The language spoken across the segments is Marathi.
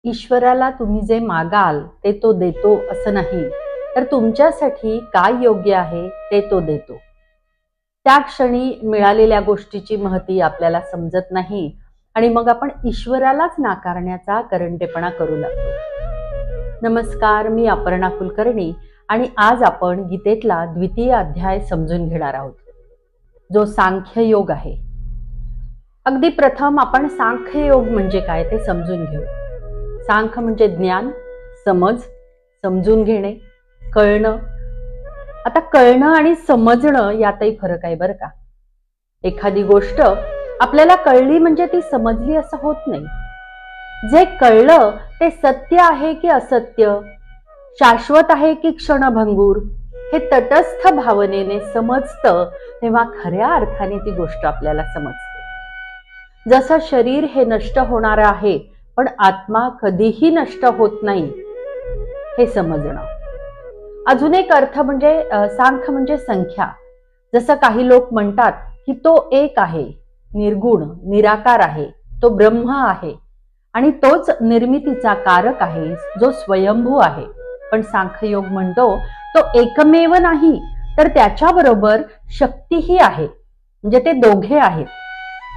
ईश्वराला तुम्ही जे मागाल ते तो देतो असं नाही, तर तुमच्यासाठी काय योग्य आहे ते तो देतो. त्या क्षणी मिळालेल्या गोष्टीची महती आपल्याला समजत नाही आणि मग आपण ईश्वरालाच नाकारण्याचा करंटेपणा करू लागतो. नमस्कार, मी अपर्णा कुलकर्णी आणि आज आपण गीतेतला द्वितीय अध्याय समजून घेणार आहोत, जो सांख्य योग आहे. अगदी प्रथम आपण सांख्य योग म्हणजे काय ते समजून घेऊ. सांख्य म्हणजे ज्ञान, समज, समजून घेणे, कळणं. आता कळणं आणि समजणं यातही फरक आहे बरं का. एखादी गोष्ट आपल्याला कळली म्हणजे ती समजली असं होत नाही. जे कळलं ते सत्य आहे की असत्य, शाश्वत आहे की क्षणभंगूर, हे तटस्थ भावनेने समजतं तेव्हा खऱ्या अर्थाने ती गोष्ट आपल्याला समजते. जसं शरीर हे नष्ट होणार आहे पण आत्मा कधीही नष्ट होत नाही, हे समजणं. अजून एक अर्थ म्हणजे सांख्य म्हणजे संख्या. जसं काही लोक म्हणतात की तो एक आहे, निर्गुण, निराकार आहे, तो ब्रह्म आहे आणि तोच निर्मितीचा कारक आहे, जो स्वयंभू आहे. पण सांख्ययोग म्हणतो तो एकमेव नाही, तर त्याच्याबरोबर शक्तीही आहे, म्हणजे ते दोघे आहेत.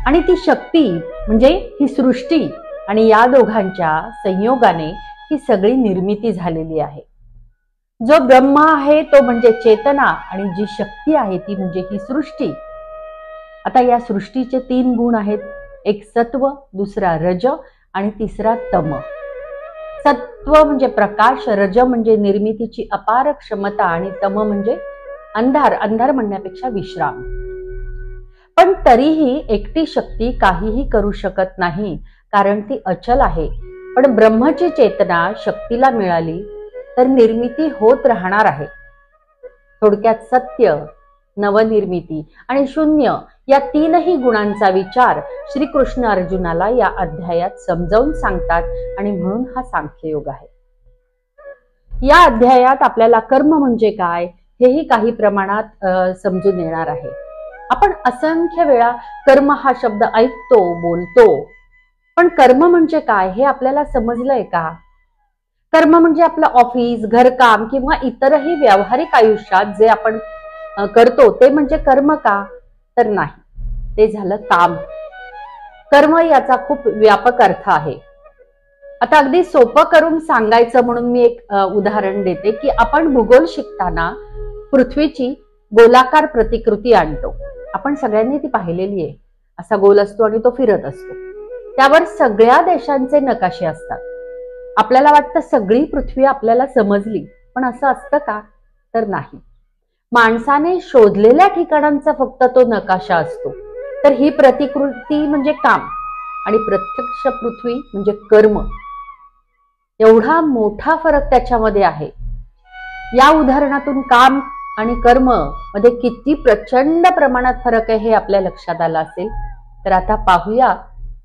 आणि ती शक्ती म्हणजे ही सृष्टी आणि या दोघांच्या संयोगाने ही सगळी निर्मिती झालेली आहे. जो ब्रह्म आहे तो म्हणजे चेतना आणि जी शक्ती आहे ती म्हणजे ही सृष्टी. आता या सृष्टीचे 3 गुण आहेत, एक सत्व, दुसरा रज आणि तिसरा तम. सत्व म्हणजे प्रकाश, रज म्हणजे निर्मितीची अपार क्षमता आणि तम म्हणजे अंधार. अंधार म्हणण्यापेक्षा विश्राम. पण तरीही एकटी शक्ती काहीही करू शकत नाही, कारण ती अचल आहे. पण ब्रह्मची चेतना शक्तीला मिळाली तर निर्मिती होत राहणार आहे. थोडक्यात सत्य, नवनिर्मिती आणि शून्य या 3ही गुणांचा विचार श्रीकृष्ण अर्जुनाला या अध्यायात समजावून सांगतात आणि म्हणून हा सांख्ययोग आहे. या अध्यायात आपल्याला कर्म म्हणजे काय हेही काही प्रमाणात समजून येणार आहे. आपण असंख्य वेळा कर्म हा शब्द ऐकतो, बोलतो, पण कर्म म्हणजे काय हे आपल्याला समजलंय का? कर्म म्हणजे आपलं ऑफिस, घरकाम किंवा इतरही व्यावहारिक आयुष्यात जे आपण करतो ते म्हणजे कर्म का? तर नाही, ते झालं काम. कर्म याचा खूप व्यापक अर्थ आहे. आता अगदी सोपं करून सांगायचं म्हणून मी एक उदाहरण देते की आपण भूगोल शिकताना पृथ्वीची गोलाकार प्रतिकृती आणतो. आपण सगळ्यांनी ती पाहिलेली आहे. असा गोल असतो आणि तो फिरत असतो. त्यावर सगळ्या देशांचे नकाशे असतात. आपल्याला वाटतं सगळी पृथ्वी आपल्याला समजली, पण असं असतं का? तर नाही. माणसाने शोधलेल्या ठिकाणांचा फक्त तो नकाशा असतो. तर ही प्रतिकृती म्हणजे काम आणि प्रत्यक्ष पृथ्वी म्हणजे कर्म. एवढा मोठा फरक त्याच्यामध्ये आहे. या उदाहरणातून काम आणि कर्म मध्ये किती प्रचंड प्रमाणात फरक आहे हे आपल्या लक्षात आलं असेल. तर आता पाहूया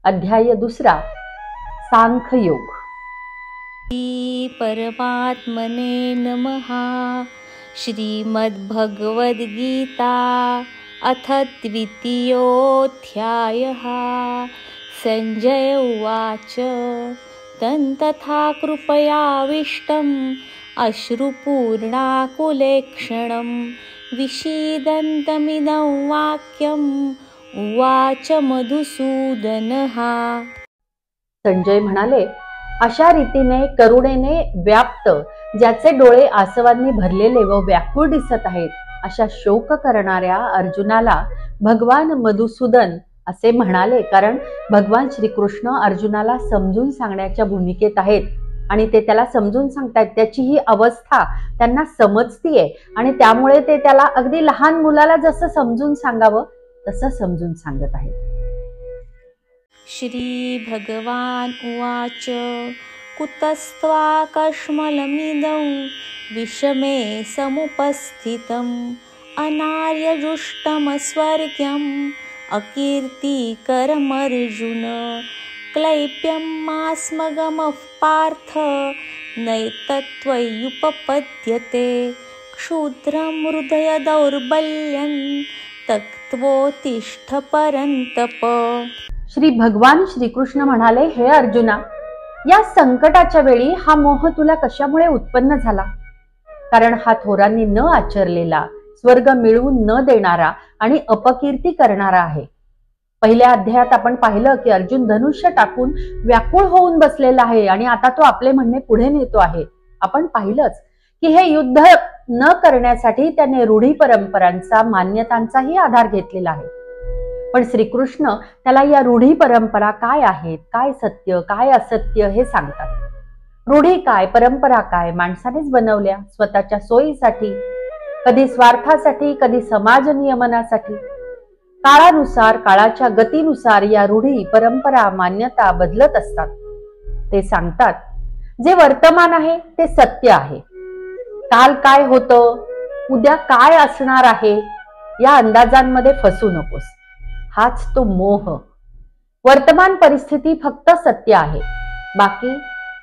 अध्याय 2, सांख्ययोग. श्री परमात्मने नमः. श्रीमद्भगवद्गीता अथ द्वितीयोऽध्यायः. संजय उवाच. तन्तथा कृपयाविष्टम् अश्रुपूर्णाकुलेक्षणं विषीदन्तमिदं वाक्यम् उवाच मधुसूदनः. संजय म्हणाले, अशा रीतीने करुणेने व्याप्त, ज्याचे डोळे आसवांनी भरलेले व व्याकुळ दिसत आहेत, अशा शोक करणाऱ्या अर्जुनाला भगवान मधुसूदन असे म्हणाले. कारण भगवान श्रीकृष्ण अर्जुनाला समजून सांगण्याच्या भूमिकेत आहेत आणि ते त्याला समजून सांगतायत. त्याची ही अवस्था त्यांना समजतीये आणि त्यामुळे ते त्याला अगदी लहान मुलाला जसं समजून सांगावं तसं समजून सांगत आहेत. श्री भगवान उवाच. कुतस्त्वाकश्मलमिदं विषमे समुपस्थितम् अनार्यजुष्टमस्वर्ग्यम् अकीर्तिकरमर्जुन. क्लैप्यमास्मगमः पार्थ नैतत्त्वयुपपद्यते. क्षुद्रं हृदय दौर्बल्यं तत्त्वोत्तिष्ठ परन्तप. श्री भगवान श्रीकृष्ण म्हणाले, हे अर्जुना, या संकटाच्या वेळी हा मोह तुला कशामुळे उत्पन्न झाला? कारण हा थोरांनी न आचरलेला, स्वर्ग मिळवून न देणारा आणि अपकीर्ती करणारा आहे. पहिल्या अध्यायात आपण पाहिलं की अर्जुन धनुष्य टाकून व्याकुळ होऊन बसलेला आहे आणि आता तो आपले म्हणणे पुढे नेतो आहे. आपण पाहिलंच की हे युद्ध न करण्यासाठी त्याने रूढी परंपरांचा, मान्यतांचाही आधार घेतलेला आहे. पण श्रीकृष्ण त्याला या रूढी परंपरा काय आहेत, काय सत्य काय असत्य हे सांगतात. रूढी काय, परंपरा काय, माणसानेच बनवल्या स्वतःच्या सोयीसाठी, कधी स्वार्थासाठी, कधी समाज नियमनासाठी. काळानुसार, काळाच्या गतीनुसार या रूढी परंपरा, मान्यता बदलत असतात. ते सांगतात जे वर्तमान आहे ते सत्य आहे. काल काय होतं, उद्या काय असणार आहे या अंदाजांमध्ये फसू नकोस. हाच तो मोह. वर्तमान परिस्थिती फक्त सत्य आहे, बाकी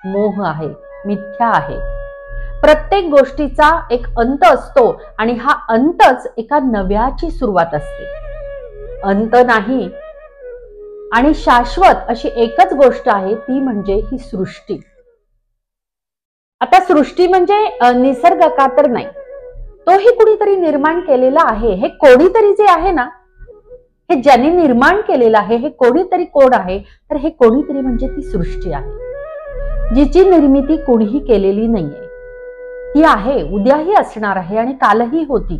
मोह आहे, मिथ्या आहे. प्रत्येक गोष्टीचा एक अंत असतो आणि हा अंतच एका नव्याची सुरुवात असते. अंत नाही आणि शाश्वत अशी एकच गोष्ट आहे, ती म्हणजे ही सृष्टी. आता सृष्टी म्हणजे निसर्ग का तर नाही, तोही कुणीतरी निर्माण केलेला आहे. हे कोणीतरी जे आहे ना, हे ज्यांनी निर्माण केलेलं आहे, हे कोणीतरी कोण आहे, तर हे कोणीतरी म्हणजे ती सृष्टी आहे, जिची निर्मिती कोणीही केलेली नाहीये. ती आहे, उद्याही असणार आहे आणि कालही होती.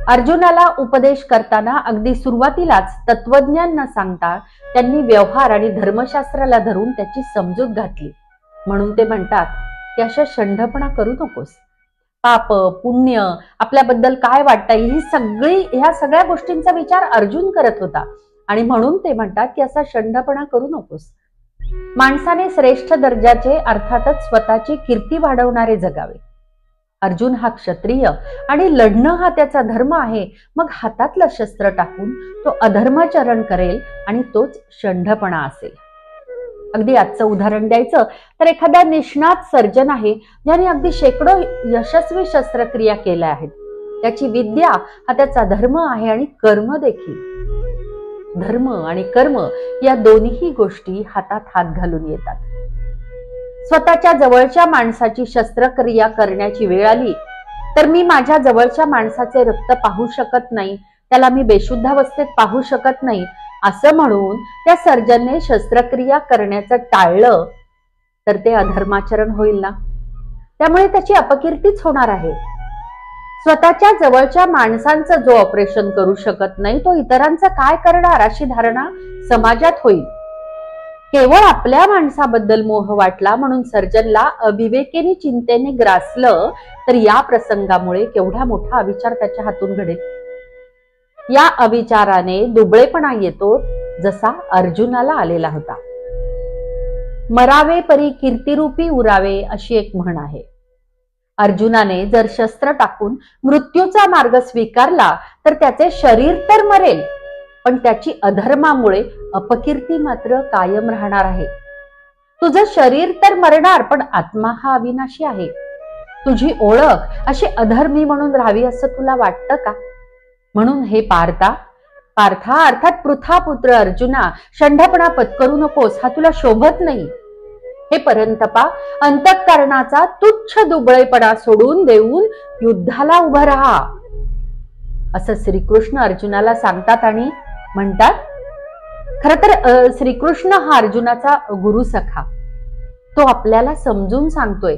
अर्जुनाला उपदेश करताना अगदी सुरुवातीलाच तत्वज्ञान न सांगता त्यांनी व्यवहार आणि धर्मशास्त्राला धरून त्याची समजूत घातली. म्हणून ते म्हणतात की अशा शंढपणा करू नकोस. पाप, पुण्य, आपल्याबद्दल काय वाटतं, ह्या सगळ्या गोष्टींचा विचार अर्जुन करत होता आणि म्हणून ते म्हणतात की असा शंढपणा करू नकोस. माणसाने श्रेष्ठ दर्जाचे, अर्थातच स्वतःची कीर्ती वाढवणारे जगावे. अर्जुन हा क्षत्रिय आणि लढणं हा त्याचा धर्म आहे. मग हातातलं शस्त्र टाकून तो अधर्माचरण करेल आणि तोच शंढपणा असेल. अगदी आजचं उदाहरण द्यायचं तर एखादा निष्णात सर्जन आहे ज्याने अगदी शेकडो यशस्वी शस्त्रक्रिया केल्या आहेत. त्याची विद्या हा त्याचा धर्म आहे आणि कर्म देखील. धर्म आणि कर्म या दोन्ही गोष्टी हातात हात घालून येतात. स्वतःच्या जवळच्या माणसाची शस्त्रक्रिया करण्याची वेळ आली तर मी माझ्या जवळच्या माणसाचे रक्त पाहू शकत नाही, त्याला मी बेशुद्धावस्थेत पाहू शकत नाही असं म्हणून त्या सर्जनने शस्त्रक्रिया करण्याचं टाळलं तर ते अधर्माचरण होईल ना. त्यामुळे त्याची अपकीर्तीच होणार आहे. स्वतःच्या जवळच्या माणसांचं जो ऑपरेशन करू शकत नाही तो इतरांचं काय करणार अशी धारणा समाजात होईल. केवळ आपल्या माणसाबद्दल मोह वाटला म्हणून सर्जनला अविवेकेने चिंतेने ग्रासलं तर या प्रसंगामुळे केवढा मोठा अविचार त्याच्या हातून घडेल. या अविचाराने दुबळेपणा येतो, जसा अर्जुनाला आलेला होता. मरावे परी कीर्तिरूपी उरावे अशी एक म्हण आहे. अर्जुनाने जर शस्त्र टाकून मृत्यूचा मार्ग स्वीकारला तर त्याचे शरीर तर मरेल, पण त्याची अधर्मामुळे अपकीर्ती मात्र कायम राहणार आहे. तुझं शरीर तर मरणार पण आत्मा हा अविनाशी आहे. तुझी ओळख अशी अधर्मी म्हणून राहावी असं तुला वाटतं का? म्हणून हे पार्था अर्थात पृथापुत्र अर्जुना, शंढपणा पत्करू नकोस, हा तुला शोभत नाही. हे परंतपा, अंतःकरणाचा तुच्छ दुबळेपणा सोडून देऊन युद्धाला उभं राहा असं श्रीकृष्ण अर्जुनाला सांगतात आणि म्हणतात. खर तर श्रीकृष्ण हा अर्जुनाचा गुरु सखा. तो आपल्याला समजून सांगतोय.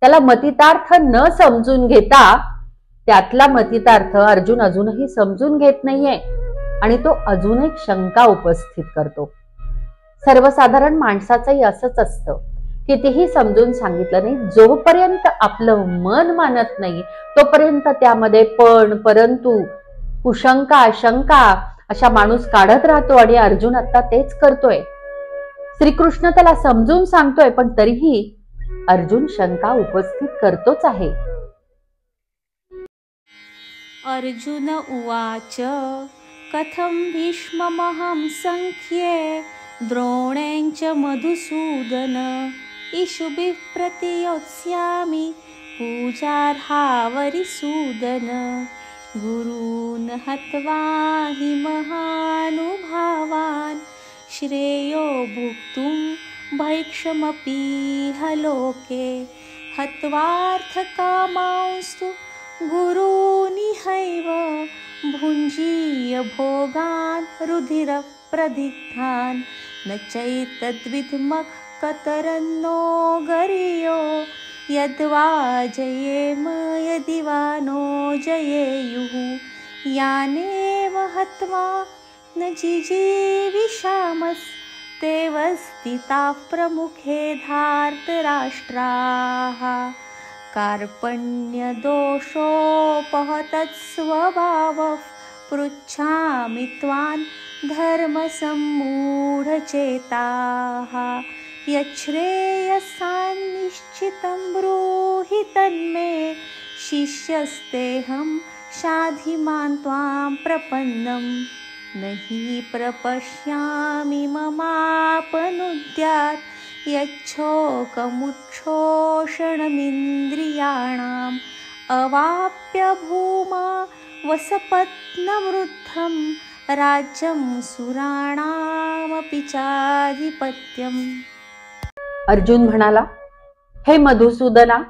त्याला मतितार्थ न समजून घेता त्यातला मतितार्थ अर्जुन अजूनही समजून घेत नाहीये आणि तो अजून एक शंका उपस्थित करतो. सर्वसाधारण माणसाचंही असंच असतं. कितीही समजून सांगितलं नाही, जोपर्यंत आपलं मन मानत नाही तोपर्यंत त्यामध्ये पण, परंतु, कुशंका, शंका अशा माणूस काढत राहतो आणि अर्जुन आता तेच करतोय. श्रीकृष्ण त्याला समजून सांगतोय पण तरीही अर्जुन शंका उपस्थित करतोच आहे. अर्जुन उवाच कथं भीष्ममहं संख्ये द्रोणेंच मधुसूदन इषुभिः प्रतियोत्स्यामि पूजार्हावरिसूदन गुरून् हत्वा हि महानुभावान् श्रेयो भुक्तुं भैक्षमपीह लोके हत्वार्थकामांस्तु गुरूनिहैव भुञ्जीय भोगान् रुधिरप्रदिग्धान् न चैतद्विद्मः कतरन्नो गरीयो यद्वा जयेम यदि वा नो जयेयुः यानेव हत्वा न जिजीविषामस्तेव स्थिताः प्रमुखे धार्तराष्ट्राः कार्पण्यदोषोपहतत्स्वभावः पृच्छामि त्वां धर्मसम्मूढचेताः यच्छ्रेयसान्निश्चितं ब्रूहि तन्मे शिष्यस्तेऽहं शाधि मां त्वां प्रपन्नं न हि प्रपश्यामि ममापनुद्यात् यच्छोकमुच्छोषणमिन्द्रियाणाम् अवाप्य भूमा वसपत्नवृद्धं राज्यं सुराणामपि चाधिपत्यम्. अर्जुन म्हणाला, हे मधुसूदना,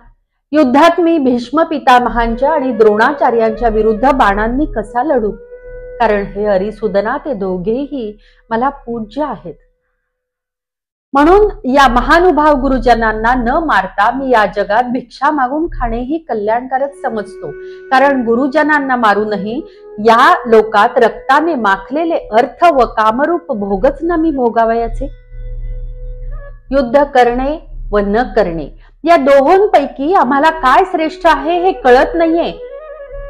युद्धात मी भीष्म पितामहांच्या आणि द्रोणाचार्यांच्या विरुद्ध बाणांनी कसा लढू? कारण हे अरिसूदना, ते दोघेही मला पूज्य आहेत. म्हणून या महानुभाव गुरुजनांना न मारता मी या जगात भिक्षा मागून खाणेही कल्याणकारक समजतो. कारण गुरुजनांना मारूनही या लोकात रक्ताने माखलेले अर्थ व कामरूप भोगच ना मी भोगावयाचे. युद्ध करणे व न करणे या दोहोंपैकी आम्हाला काय श्रेष्ठ आहे हे कळत नाहीये.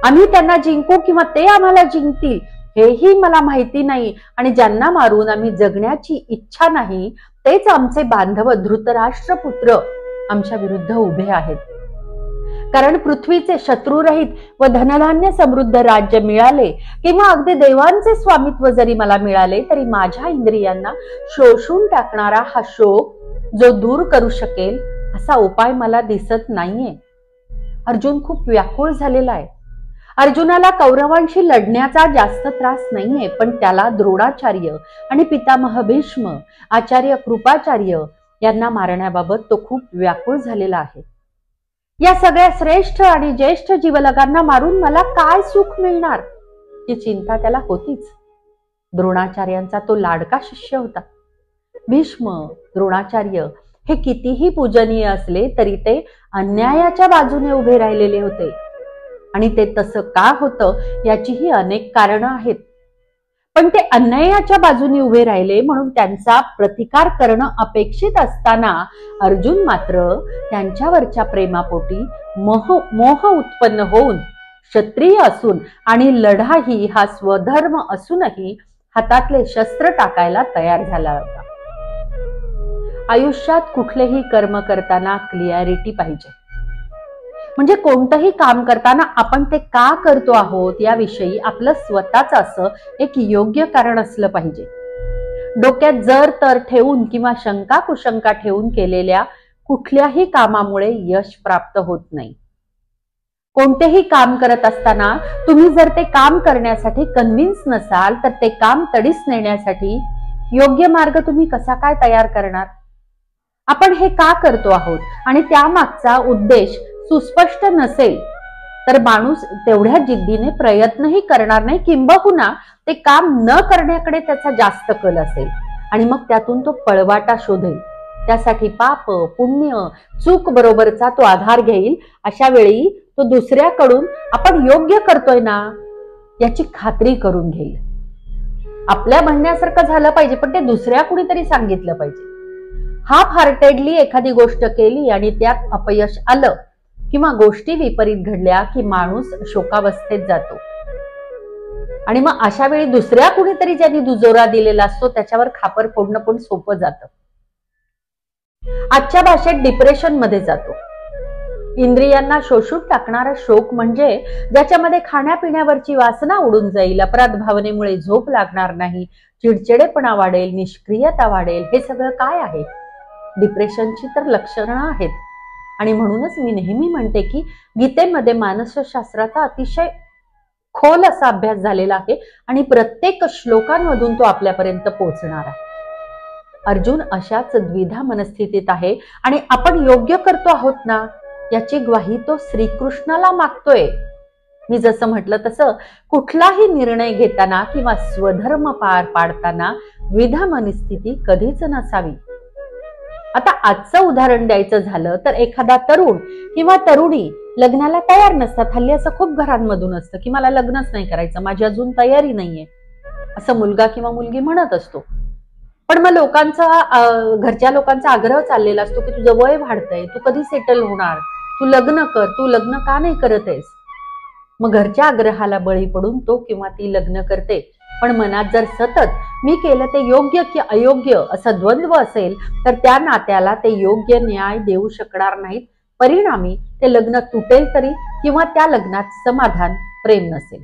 आम्ही त्यांना जिंकू किंवा ते आम्हाला जिंकतील हेही मला माहिती नाही. आणि ज्यांना मारून आम्ही जगण्याची इच्छा नाही तेच आमचे बांधव धृतराष्ट्रपुत्र आमच्या विरुद्ध उभे आहेत. कारण पृथ्वीचे शत्रुरहित व धनधान्य समृद्ध राज्य मिळाले किंवा अगदी देवांचे स्वामित्व जरी मला मिळाले तरी माझ्या इंद्रियांना शोषून टाकणारा हा शोक जो दूर करू शकेल असा उपाय मला दिसत नाहीये. अर्जुन खूप व्याकुळ झालेला आहे. अर्जुनाला कौरवांशी लढण्याचा जास्त त्रास नाहीये, पण त्याला द्रोणाचार्य आणि पितामह भीष्म, आचार्य कृपाचार्य यांना मारण्याबाबत तो खूप व्याकुळ झालेला आहे. या सगळ्या श्रेष्ठ आणि ज्येष्ठ जीवलगांना मारून मला काय सुख मिळणार ही चिंता त्याला होतीच. द्रोणाचार्यांचा तो लाडका शिष्य होता. भीष्म, द्रोणाचार्य हे कितीही पूजनीय असले तरी ते अन्यायाच्या बाजूने उभे राहिलेले होते. आणि ते तसं का होतं याचीही अनेक कारणं आहेत. पण ते अन्यायाच्या बाजूने उभे राहिले म्हणून त्यांचा प्रतिकार करणं अपेक्षित असताना अर्जुन मात्र त्यांच्यावरच्या प्रेमापोटी मोह उत्पन्न होऊन क्षत्रिय असून आणि लढाही हा स्वधर्म असूनही हातातले शस्त्र टाकायला तयार झाला होता. आयुष्यात कुठलेही कर्म करताना क्लिअरिटी पाहिजे. म्हणजे कोणतंही काम करताना आपण ते का करतो आहोत याविषयी आपलं स्वतःच असं एक योग्य कारण असलं पाहिजे. डोक्यात जर तर ठेवून किंवा शंका कुशंका ठेवून केलेल्या कुठल्याही कामामुळे यश प्राप्त होत नाही. कोणतेही काम करत असताना तुम्ही जर ते काम करण्यासाठी कन्व्हिन्स नसाल तर ते काम तडीस नेण्यासाठी योग्य मार्ग तुम्ही कसा काय तयार करणार? आपण हे का करतो आहोत आणि त्यामागचा उद्देश सुस्पष्ट नसेल तर माणूस तेवढ्या जिद्दीने प्रयत्नही करणार नाही, किंबहुना ते काम न करण्याकडे त्याचा जास्त कल असेल आणि मग त्यातून तो पळवाटा शोधेल. त्यासाठी पाप, पुण्य, चूक बरोबरचा तो आधार घेईल. अशा वेळी तो दुसऱ्याकडून आपण योग्य करतोय ना याची खात्री करून घेईल. आपल्या म्हणण्यासारखं झालं पाहिजे पण ते दुसऱ्या कुणीतरी सांगितलं पाहिजे. हाफ हार्टेडली एखादी गोष्ट केली आणि त्यात अपयश आलं किंवा गोष्टी विपरीत घडल्या की माणूस शोकावस्थेत जातो आणि मग अशा वेळी दुसऱ्या कुणीतरी ज्यांनी दुजोरा दिलेला असतो त्याच्यावर खापर फोडणं पण सोपं जातं. आजच्या भाषेत डिप्रेशन मध्ये जातो. इंद्रियांना शोषून टाकणारा शोक म्हणजे ज्याच्यामध्ये खाण्यापिण्यावरची वासना उडून जाईल, अपराध भावनेमुळे झोप लागणार नाही, चिडचिडेपणा वाढेल, निष्क्रियता वाढेल. हे सगळं काय आहे? डिप्रेशनची तर लक्षणं आहेत. आणि म्हणूनच मी नेहमी म्हणते की गीतेमध्ये मानसशास्त्राचा अतिशय खोल असा अभ्यास झालेला आहे आणि प्रत्येक श्लोकांमधून तो आपल्यापर्यंत पोहोचणार आहे. अर्जुन अशाच द्विधा मनस्थितीत आहे आणि आपण योग्य करतो आहोत ना याची ग्वाही तो श्रीकृष्णाला मागतोय. मी जसं म्हटलं तसं कुठलाही निर्णय घेताना किंवा स्वधर्म पार पाडताना द्विधा मनस्थिती कधीच नसावी. आता आजचं उदाहरण द्यायचं झालं तर एखादा तरुण किंवा तरुणी लग्नाला तयार नसतात. हल्ली असं खूप घरांमधून असतं की मला लग्नच नाही करायचं, माझी अजून तयारी नाहीये, असं मुलगा किंवा मुलगी म्हणत असतो. पण मग घरच्या लोकांचा आग्रह चाललेला असतो की तुझं वय वाढतंय, तू कधी सेटल होणार, तू लग्न कर, तू लग्न का नाही करत आहेस. मग घरच्या आग्रहाला बळी पडून तो किंवा ती लग्न करते. पण मनात जर सतत मी केलं ते योग्य की अयोग्य असं द्वंद्व असेल तर त्या नात्याला ते योग्य न्याय देऊ शकणार नाहीत. परिणामी ते लग्न तुटेल तरी किंवा त्या लग्नात समाधान, प्रेम नसेल.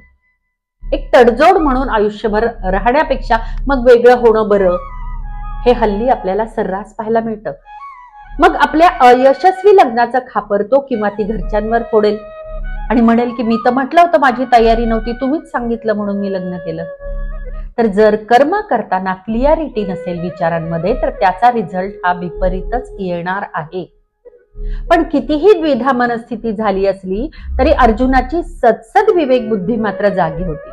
एक तडजोड म्हणून आयुष्यभर राहण्यापेक्षा मग वेगळं होणं बरं, हे हल्ली आपल्याला सर्रास पाहायला मिळतं. मग आपल्या अयशस्वी लग्नाचा खापर तो किंवा ती घरच्यांवर फोडेल आणि म्हणेल की मी तर म्हटलं होतं माझी तयारी नव्हती, तुम्हीच सांगितलं म्हणून मी लग्न केलं. तर जर कर्म करताना क्लिअरिटी नसेल विचारांमध्ये तर त्याचा रिझल्ट हा विपरीतच येणार आहे. पण कितीही द्विधा मनस्थिती झाली असली तरी अर्जुनाची सत्सद विवेक बुद्धी मात्र जागी होती.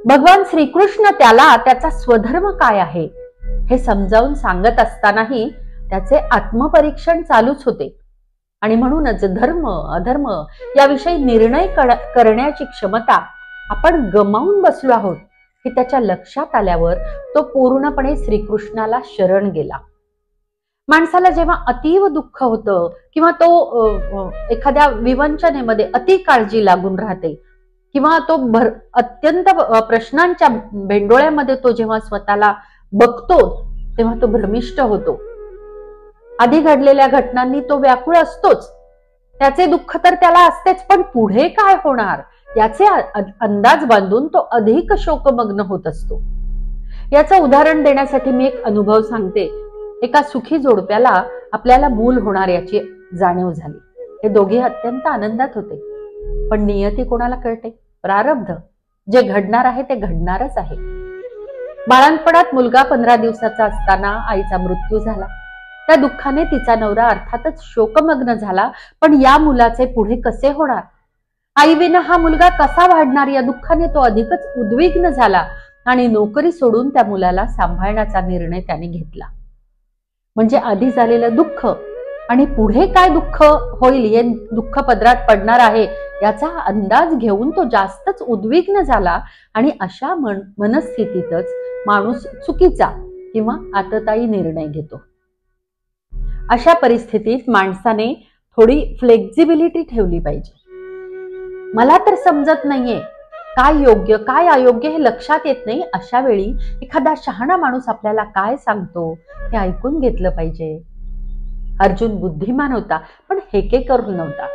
भगवान श्रीकृष्ण त्याला त्याचा स्वधर्म काय आहे हे समजावून सांगत असतानाही त्याचे आत्मपरीक्षण चालूच होते. आणि म्हणूनच धर्म अधर्म याविषयी निर्णय करण्याची क्षमता आपण गमावून बसलो आहोत हे त्याच्या लक्षात आल्यावर तो पूर्णपणे श्रीकृष्णाला शरण गेला. माणसाला जेव्हा अतीव दुःख होतं किंवा तो एखाद्या विवंचनेमध्ये अति काळजी लागून राहते किंवा तो अत्यंत प्रश्नांच्या भेंडोळ्यामध्ये तो जेव्हा स्वतःला बघतो तेव्हा तो भ्रमिष्ट होतो. आधी घडलेल्या घटनांनी तो व्याकुळ असतोच, त्याचे दुःख तर त्याला असतेच, पण पुढे काय होणार याचे अंदाज बांधून तो अधिक शोकमग्न होत असतो. याचं उदाहरण देण्यासाठी मी एक अनुभव सांगते. एका सुखी जोडप्याला आपल्याला मूल होणार याची जाणीव झाली. हे दोघे अत्यंत आनंदात होते. पण नियती कोणाला कळते? प्रारब्ध. जे घडणार आहे ते घडणारच आहे. बाळंतपणात मुलगा 15 दिवसाचा असताना आईचा मृत्यू झाला. त्या दुःखाने तिचा नवरा अर्थातच शोकमग्न झाला. पण या मुलाचे पुढे कसे होणार, आईविना हा मुलगा कसा वाढणार या दुःखाने तो अधिकच उद्विग्न झाला आणि नोकरी सोडून त्या मुलाला सांभाळण्याचा निर्णय त्याने घेतला. म्हणजे आधी झालेलं दुःख आणि पुढे काय दुःख होईल, हे दुःख पदरात पडणार आहे याचा अंदाज घेऊन तो जास्तच उद्विग्न झाला. आणि अशा मनस्थितीतच माणूस चुकीचा किंवा आततायी निर्णय घेतो. अशा परिस्थितीत माणसाने थोडी फ्लेक्झिबिलिटी ठेवली पाहिजे. मला तर समजत नाहीये काय योग्य काय अयोग्य हे लक्षात येत नाही. अशा वेळी एखादा शहाणा माणूस आपल्याला काय सांगतो हे ऐकून घेतलं पाहिजे. अर्जुन बुद्धिमान होता पण हेके करून नव्हता.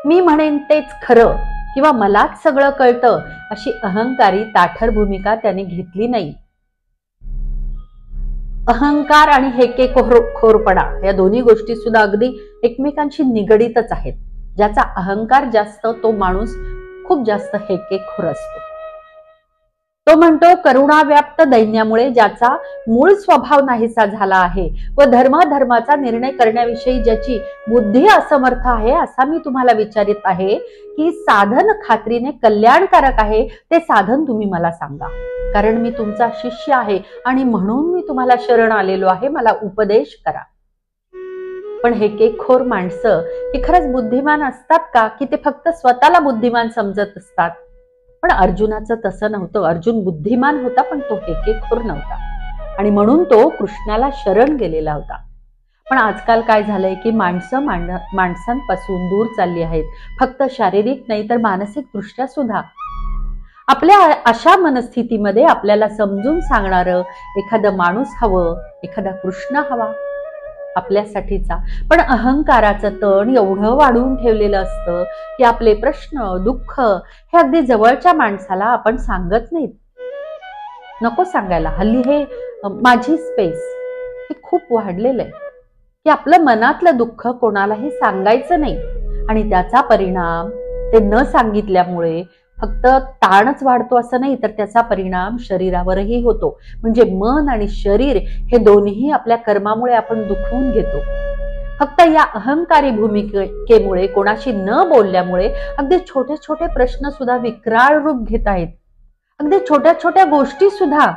मी म्हणेन तेच खरं किंवा मलाच सगळं कळतं अशी अहंकारी ताठर भूमिका त्याने घेतली नाही. अहंकार आणि हेकेखोरपणा या दोन्ही गोष्टी सुद्धा अगदी एकमेकांशी निगडीतच आहेत. ज्याचा अहंकार जास्त तो माणूस खूप जास्त हेकेखोर असतो. तो म्हणतो करुणाव्याप्त दैन्यामुळे ज्याचा मूळ स्वभाव नाहीसा झाला आहे व धर्माचा निर्णय करण्याविषयी ज्याची बुद्धी असमर्थ आहे असा मी तुम्हाला विचारित आहे की साधन खात्रीने कल्याणकारक आहे ते साधन तुम्ही मला सांगा. कारण मी तुमचा शिष्य आहे आणि म्हणून मी तुम्हाला शरण आलेलो आहे, मला उपदेश करा. पण हेकेखोर माणसं ही खरंच बुद्धिमान असतात का की ते फक्त स्वतःला बुद्धिमान समजत असतात? पण अर्जुनाचं तसं नव्हतं. अर्जुन बुद्धिमान होता पण तो हेकेखोर नव्हता आणि म्हणून तो कृष्णाला शरण गेलेला होता. पण आजकाल काय झालंय की माणसं माणसांपासून दूर चालली आहेत. फक्त शारीरिक नाही तर मानसिक दृष्ट्या सुद्धा. आपल्या अशा मनस्थितीमध्ये आपल्याला समजून सांगणारं एखादा माणूस हवं, एखादा कृष्ण हवा आपल्यासाठीचा. पण अहंकाराचं तण एवढं वाढवून ठेवलेलं असतं की आपले प्रश्न दुःख हे अगदी जवळच्या माणसाला आपण सांगत नाहीत. नको सांगायला. हल्ली हे माझी स्पेस हे खूप वाढलेलं आहे की आपलं मनातलं दुःख कोणालाही सांगायचं नाही आणि त्याचा परिणाम ते न सांगितल्यामुळे फक्त ताणच वाढतो असं नाही, तर त्याचा परिणाम शरीरावरही होतो. म्हणजे मन आणि शरीर हे दोन्ही आपल्या कर्मामुळे आपण दुखवून घेतो. फक्त या अहंकारी भूमिकेमुळे, कोणाशी न बोलल्यामुळे अगदी छोटे छोटे प्रश्न सुद्धा विक्राळ रूप घेत आहेत. अगदी छोट्या छोट्या गोष्टी सुद्धा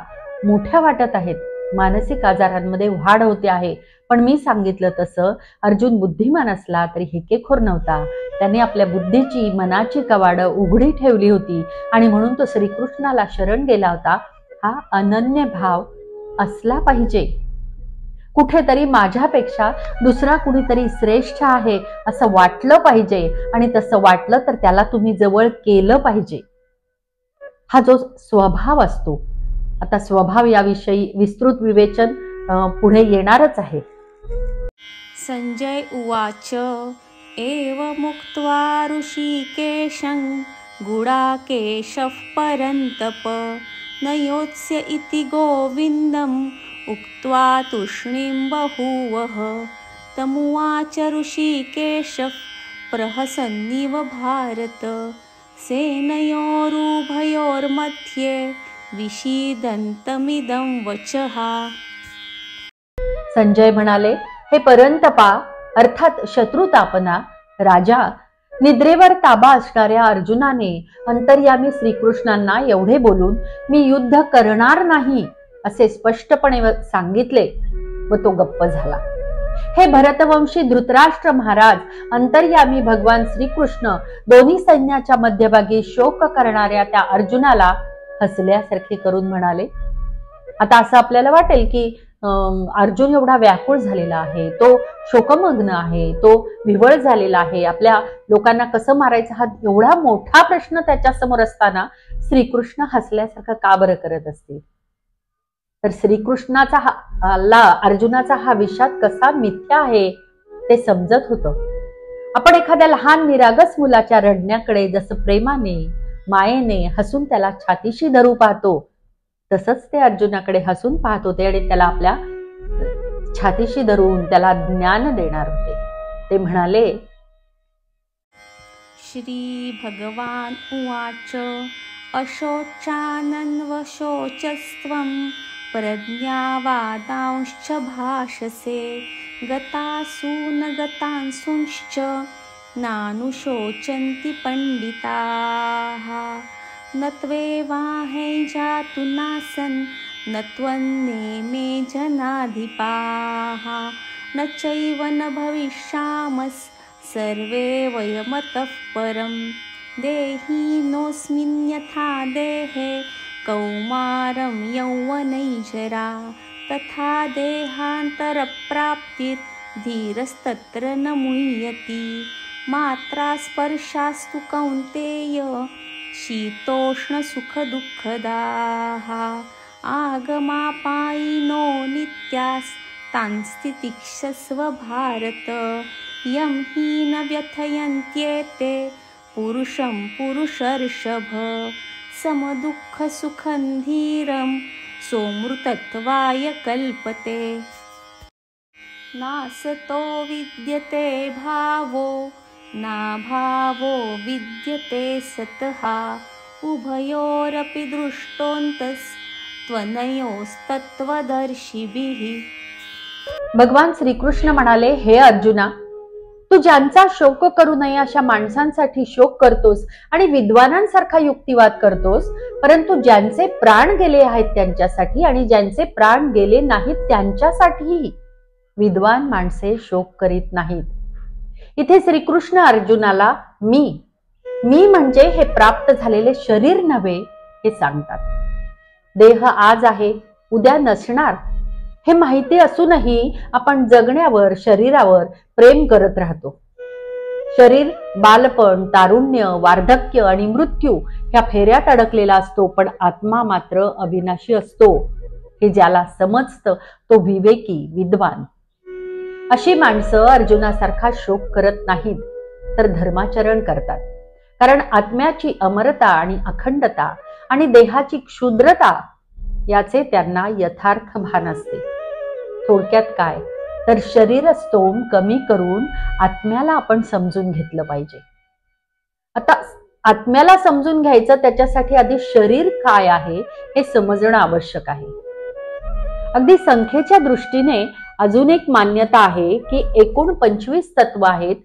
मोठ्या वाटत आहेत. मानसिक आजारांमध्ये वाढ होते आहे. पण मी सांगितलं तसं अर्जुन बुद्धिमान असला तरी हेकेखोर नव्हता. त्याने आपल्या बुद्धीची, मनाची कवाडं उघडी ठेवली होती आणि म्हणून तो श्रीकृष्णाला शरण गेला होता. हा अनन्य भाव असला पाहिजे. कुठेतरी माझ्यापेक्षा दुसरा कुणीतरी श्रेष्ठ आहे असं वाटलं पाहिजे, आणि तसं वाटलं तर त्याला तुम्ही जवळ केलं पाहिजे. हा जो स्वभाव असतो, आता स्वभाव याविषयी विस्तृत विवेचन पुढे येणारच आहे. संजय उवाच एवमुक्त्वा ऋषिकेशं गुडाकेशः परन्तप न योत्स्य इति गोविन्दम् उक्त्वा तूष्णीं बभूवः तमुवाच ऋषिकेशः प्रहसन्निव भारत सेनयोरुभयोर्मध्ये विषीदन्तमिदं वचः. संजय म्हणाले, हे परंतपा अर्थात शत्रुतापना राजा, निद्रेवर ताबा असणाऱ्या अर्जुनाने अंतर्यामी श्रीकृष्णांना एवढे बोलून मी युद्ध करणार नाही असे स्पष्टपणे सांगितले व तो गप्प झाला. हे भरतवंशी धृतराष्ट्र महाराज अंतर्यामी भगवान श्रीकृष्ण दोन्ही सैन्याच्या मध्यभागी शोक करणाऱ्या त्या अर्जुनाला हसल्यासारखे करून म्हणाले. आता असं आपल्याला वाटेल की अर्जुन एवढा व्याकुळ झालेला आहे, तो शोकमग्न आहे, तो विव्हळ झालेला आहे, आपल्या लोकांना कसं मारायचं हा एवढा मोठा प्रश्न त्याच्या समोर असताना श्रीकृष्ण हसल्यासारखं का बरं करत असतील. तर श्रीकृष्णाचा अर्जुनाचा हा विषाद कसा मिथ्या आहे ते समजत होतं. आपण एखाद्या लहान निरागस मुलाच्या रडण्याकडे जसं प्रेमाने, मायेने हसून त्याला छातीशी धरू पाहतो, तसंच ते अर्जुनाकडे हसून पाहत होते आणि त्याला आपल्या छातीशी धरून त्याला ज्ञान देणार होते. ते म्हणाले, श्री भगवान उवाच अशोचानन्वशोचस्त्वं प्रज्ञावादांश्च भाषसे गतासु न गतांसुंश्च नानुशोचन्ति पंडिताः न त्वेवाहै जातु नासन् न त्वन्नेमे जनाधिपाः न चैव न भविष्यामस् सर्वे वयमतः परं देहिनोऽस्मिन् यथा देहे कौमारं यौवनैजरा तथा देहान्तरप्राप्तिर्धीरस्तत्र न मुह्यति मात्रा स्पर्शास्तु कौन्तेय शीतोष्णसुखदुःखदाः आगमापायिनो नित्यास्तांस्तितिक्षस्व भारत यं हि न व्यथयन्त्येते पुरुषं पुरुषर्षभ समदुःखसुखं धीरं सोमृतत्वाय कल्पते नासतो विद्यते भावो नाभावो विद्यते सतः उभयोरपि दृष्टोऽन्तस्त्वनयोस्तत्त्वदर्शिभिः. भगवान श्रीकृष्ण म्हणाले, हे अर्जुना, तू ज्यांचा शोक करू नये अशा माणसांसाठी शोक करतोस आणि विद्वानांसारखा युक्तिवाद करतोस, परंतु ज्यांचे प्राण गेले आहेत त्यांच्यासाठी आणि ज्यांचे प्राण गेले नाहीत त्यांच्यासाठी विद्वान माणसे शोक करीत नाहीत. इथे श्रीकृष्ण अर्जुनाला मी म्हणजे हे प्राप्त झालेले शरीर नव्हे हे सांगतात. देह आज आहे, उद्या नसणार हे माहिती असूनही आपण जगण्यावर, शरीरावर प्रेम करत राहतो. शरीर बालपण, तारुण्य, वार्धक्य आणि मृत्यू ह्या फेऱ्यात अडकलेला असतो, पण आत्मा मात्र अविनाशी असतो. हे ज्याला समजतं तो विवेकी, विद्वान. अशी माणसं अर्जुनासारखा शोक करत नाहीत, तर धर्माचरण करतात. कारण आत्म्याची अमरता आणि अखंडता आणि देहाची क्षुद्रता याचे त्यांना यथार्थ भान असते. थोडक्यात काय, तर शरीर स्तोम कमी करून आत्म्याला आपण समजून घेतलं पाहिजे. आता आत्म्याला समजून घ्यायचं, त्याच्यासाठी आधी शरीर काय आहे हे समजणं आवश्यक आहे. अगदी संख्येच्या दृष्टीने अजून एक मान्यता आहे की एकूण 25 तत्व आहेत.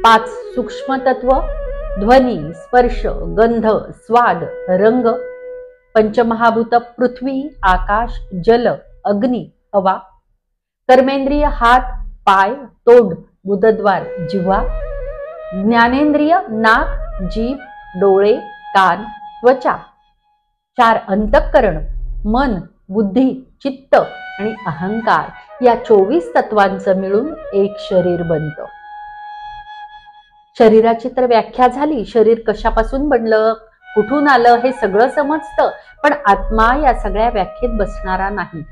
5 सूक्ष्म तत्व, ध्वनी, स्पर्श, गंध, स्वाद, रंग, पंचमहाभूत पृथ्वी, आकाश, जल, अग्नी, हवा, कर्मेंद्रिय हात, पाय, तोंड, बुधद्वार, जिव्हा, ज्ञानेंद्रिय नाक, जीभ, डोळे, कान, त्वचा, 4 अंतःकरण, मन, बुद्धी, चित्त आणि अहंकार या 24 तत्वांचं मिळून एक शरीर बनतं. शरीराची तर व्याख्या झाली, शरीर कशापासून बनलं, कुठून आलं हे सगळं समजतं, पण आत्मा या सगळ्या व्याख्येत बसणारा नाही.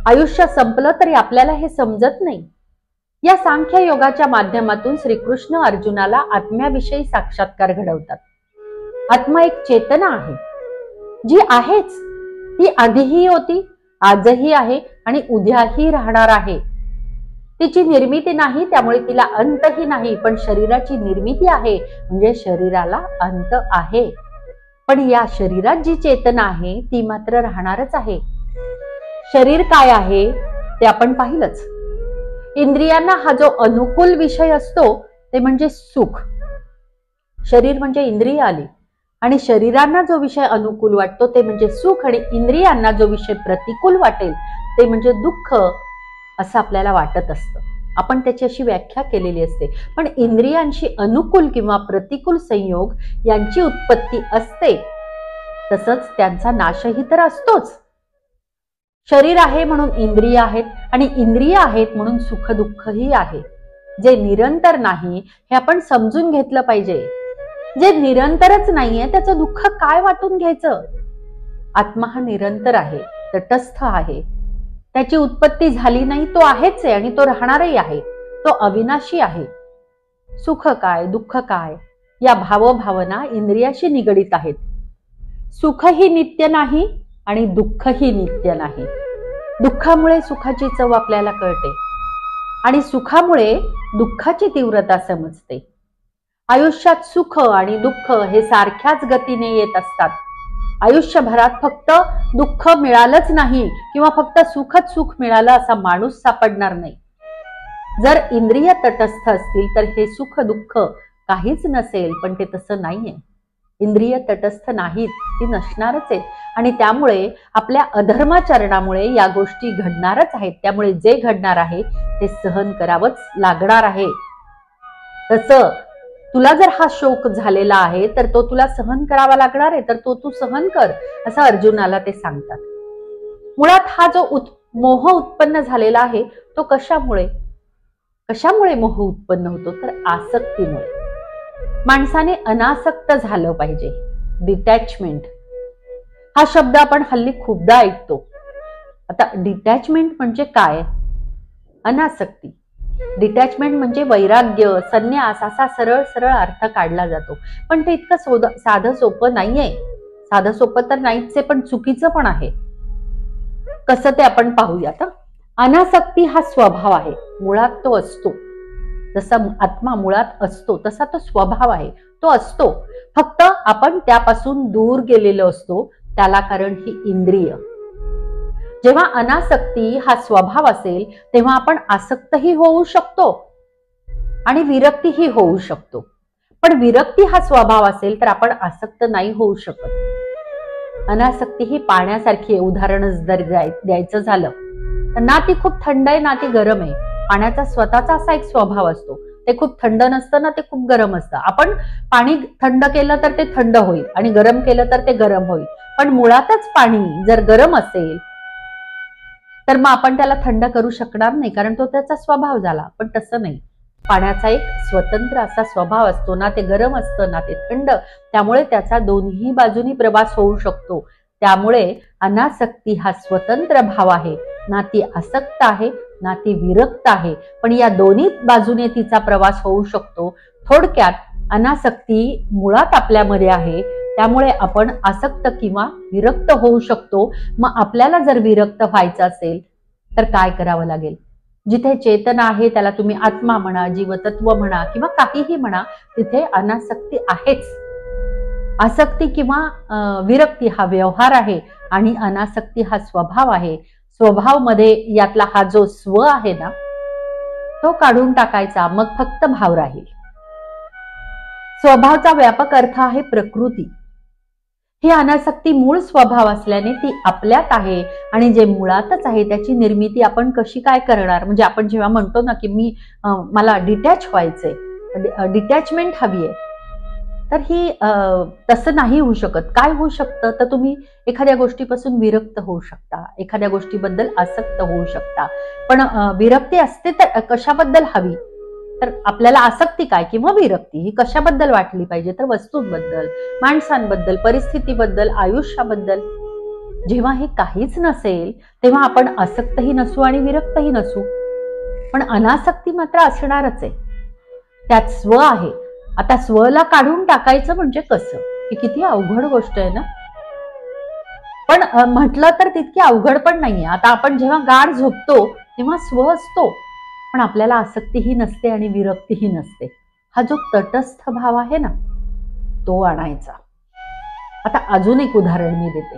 आयुष्य संपलं तरी आपल्याला हे समजत नाही. या सांख्य योगाच्या माध्यमातून श्रीकृष्ण अर्जुनाला आत्म्याविषयी साक्षात्कार घडवतात. आत्मा एक चेतना आहे जी आहेच, ती आधीही होती, आजही आहे आणि उद्याही राहणार आहे. तिची निर्मिती नाही, त्यामुळे तिला अंतही नाही, पण शरीराची निर्मिती आहे म्हणजे शरीराला अंत आहे. पण या शरीरात जी चेतना आहे ती मात्र राहणारच आहे. शरीर काय आहे ते आपण पाहिलंच. इंद्रियांना हा जो अनुकूल विषय असतो ते म्हणजे सुख. शरीर म्हणजे इंद्रिय आली आणि शरीरांना जो विषय अनुकूल वाटतो ते म्हणजे सुख, आणि इंद्रियांना जो विषय प्रतिकूल वाटेल ते म्हणजे दुःख असं आपल्याला वाटत असतं. आपण त्याची अशी व्याख्या केलेली असते. पण इंद्रियांशी अनुकूल किंवा प्रतिकूल संयोग यांची उत्पत्ती असते, तसंच त्यांचा नाशही तर असतोच. शरीर आहे म्हणून इंद्रिय आहेत आणि इंद्रिय आहेत म्हणून सुख दुःखही आहे, जे निरंतर नाही हे आपण समजून घेतलं पाहिजे. जे निरंतरच नाहीये त्याचं दुःख काय वाटून घ्यायचं. आत्मा हा निरंतर आहे, तटस्थ आहे. त्याची उत्पत्ती झाली नाही, तो आहेच आहे आणि तो राहणारही आहे. तो अविनाशी आहे. सुख काय दुःख काय या भावभावना इंद्रियाशी निगडित आहेत. सुखही नित्य नाही आणि दुःखही नित्य नाही. दुःखामुळे सुखाची चव आपल्याला कळते आणि सुखामुळे दुःखाची तीव्रता समजते. आयुष्यात सुख आणि दुःख हे सारख्याच गतीने येत असतात. आयुष्यभरात फक्त दुःख मिळालंच नाही किंवा फक्त सुखच सुख मिळालं असा माणूस सापडणार नाही. जर इंद्रिय तटस्थ असतील तर हे सुख दुःख काहीच नसेल, पण ते तसं नाहीये. इंद्रिय तटस्थ नाहीत, ती नसणारच आहेत आणि त्यामुळे आपल्या अधर्माचरणामुळे या गोष्टी घडणारच आहेत. त्यामुळे जे घडणार आहे ते सहन करावंच लागणार आहे. तसं तुला जर हा शोक झालेला आहे तर तो तुला सहन करावा लागणार आहे, तर तो तू सहन कर असं अर्जुनाला ते सांगतात. मुळात हा जो मोह उत्पन्न झालेला आहे तो कशामुळे मोह उत्पन्न होतो, तर आसक्तीमुळे. माणसाने अनासक्त झालं पाहिजे. डिटॅचमेंट हा शब्द आपण हल्ली खूपदा ऐकतो. आता डिटॅचमेंट म्हणजे काय? अनासक्ती. डिटॅचमेंट म्हणजे वैराग्य, संन्यास असा सरळ सरळ अर्थ काढला जातो, पण ते इतकं साधं सोपं नाहीये. साधं सोपं तर नाहीच आहे, पण चुकीचं पण आहे. कसं ते आपण पाहूयात. अनासक्ती हा स्वभाव आहे, मुळात तो असतो. जसा आत्मा मुळात असतो तसा तो स्वभाव आहे, तो असतो. फक्त आपण त्यापासून दूर गेलेलो असतो, त्याला कारण ही इंद्रिय. जेव्हा अनासक्ती हा स्वभाव असेल तेव्हा आपण आसक्तही होऊ शकतो आणि विरक्तीही होऊ शकतो. पण विरक्ती हा स्वभाव असेल तर आपण आसक्त नाही होऊ शकत. अनासक्ती ही पाण्यासारखी आहे. उदाहरण जर द्यायचं झालं तर ना ती खूप थंड आहे ना ती गरम आहे. पाण्याचा स्वतःचा असा एक स्वभाव असतो. ते खूप थंड नसतं ना ते खूप गरम असतं. आपण पाणी थंड केलं तर ते थंड होईल आणि गरम केलं तर ते गरम होईल. पण मुळातच पाणी जर गरम असेल तर मग आपण त्याला थंड करू शकणार नाही, कारण तो त्याचा स्वभाव झाला. पण तसं नाही. पाण्याचा एक स्वतंत्र असा स्वभाव असतो, ना ते गरम असतं ना ते थंड. त्यामुळे त्याचा दोन्ही बाजूनी प्रवास होऊ शकतो. त्यामुळे अनासक्ती हा स्वतंत्र भाव आहे. ना ती आसक्त आहे ना ती विरक्त आहे, पण या दोन्ही बाजूने तिचा प्रवास होऊ शकतो. थोडक्यात अनासक्ती मुळात आपल्यामध्ये आहे, त्यामुळे आपण आसक्त किंवा विरक्त होऊ शकतो. मग आपल्याला जर विरक्त व्हायचं असेल तर काय करावं लागेल? जिथे चेतना आहे त्याला तुम्ही आत्मा म्हणा, जीवतत्व म्हणा किंवा काहीही म्हणा, तिथे अनासक्ती आहेच. आसक्ती किंवा विरक्ती हा व्यवहार आहे आणि अनासक्ती हा स्वभाव आहे. स्वभाव मध्ये यातला हा जो स्व आहे ना, तो काढून टाकायचा, मग फक्त भाव राहील. स्वभावाचा व्यापक अर्थ आहे प्रकृती. ही अनासक्ती मूळ स्वभाव असल्याने ती आपल्यात आहे आणि जे मुळातच आहे त्याची निर्मिती आपण कशी काय करणार. म्हणजे आपण जेव्हा म्हणतो ना की मला डिटॅच व्हायचंय, डिटॅचमेंट हवी आहे, तर ही तसं नाही होऊ शकत. काय होऊ शकतं तर तुम्ही एखाद्या गोष्टीपासून विरक्त होऊ शकता, एखाद्या गोष्टीबद्दल आसक्त होऊ शकता. पण विरक्ती असते तर कशाबद्दल हवी, तर आपल्याला आसक्ती काय किंवा विरक्ती ही कशाबद्दल वाटली पाहिजे, तर वस्तूंबद्दल, माणसांबद्दल, परिस्थितीबद्दल, आयुष्याबद्दल. जेव्हा हे काहीच नसेल तेव्हा आपण आसक्तही नसू आणि विरक्तही नसू, पण अनासक्ती मात्र असणारच आहे. त्यात स्व आहे. आता स्वला काढून टाकायचं म्हणजे कसं, ही किती अवघड गोष्ट आहे ना. पण म्हटलं तर तितकी अवघड पण नाहीये. आता आपण जेव्हा गाढ झोपतो तेव्हा स्व असतो, पण आपल्याला आसक्तीही नसते आणि विरक्तीही नसते. हा जो तटस्थ भाव आहे ना, तो आणायचा. आता अजून एक उदाहरण मी देते.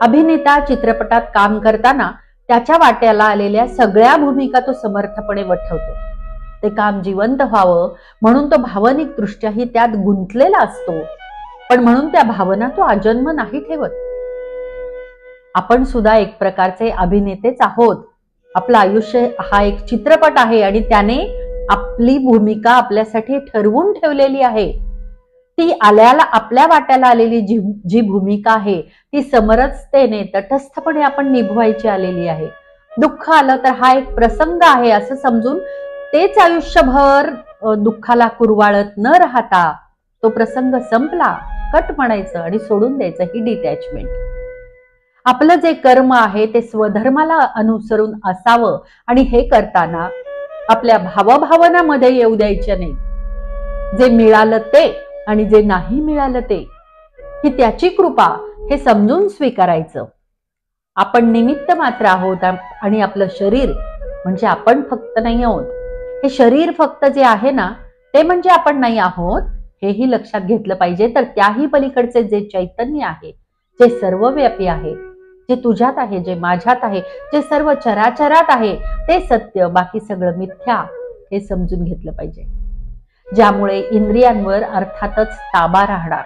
अभिनेता चित्रपटात काम करताना त्याच्या वाट्याला आलेल्या सगळ्या भूमिका तो समर्थपणे वठवतो. ते काम जिवंत व्हावं म्हणून तो भावनिक दृष्ट्याही त्यात गुंतलेला असतो, पण म्हणून त्या भावना तो आजन्म नाही ठेवत. आपण सुद्धा एक प्रकारचे अभिनेतेच आहोत. आपलं आयुष्य हा एक चित्रपट आहे आणि त्याने आपली भूमिका आपल्यासाठी ठरवून ठेवलेली आहे. ती आपल्या वाट्याला आलेली जी भूमिका आहे ती समरसतेने तटस्थपणे आपण निभवायची आलेली आहे. दुःख आलं तर हा एक प्रसंग आहे असं समजून तेच आयुष्यभर दुःखाला कुरवाळत न राहता तो प्रसंग संपला, कट म्हणायचं आणि सोडून द्यायचं. ही डिटॅचमेंट. आपलं जे कर्म आहे ते स्वधर्माला अनुसरून असावं आणि हे करताना आपल्या भावभावनामध्ये येऊ द्यायच्या नाही. जे मिळालं ते आणि जे नाही मिळालं ते, ही त्याची कृपा हे समजून स्वीकारायचं. आपण निमित्त मात्र आहोत आणि आपलं शरीर म्हणजे आपण फक्त नाही आहोत. हे शरीर फक्त जे आहे ना ते म्हणजे आपण नाही आहोत, हेही लक्षात घेतलं पाहिजे. तर त्याही पलीकडचे जे चैतन्य आहे, जे सर्वव्यापी आहे, जे तुझ्यात आहे, जे माझ्यात आहे, जे सर्व चराचरात आहे, ते सत्य, बाकी सगळं मिथ्या, हे समजून घेतलं पाहिजे. ज्यामुळे इंद्रियांवर अर्थातच ताबा राहणार.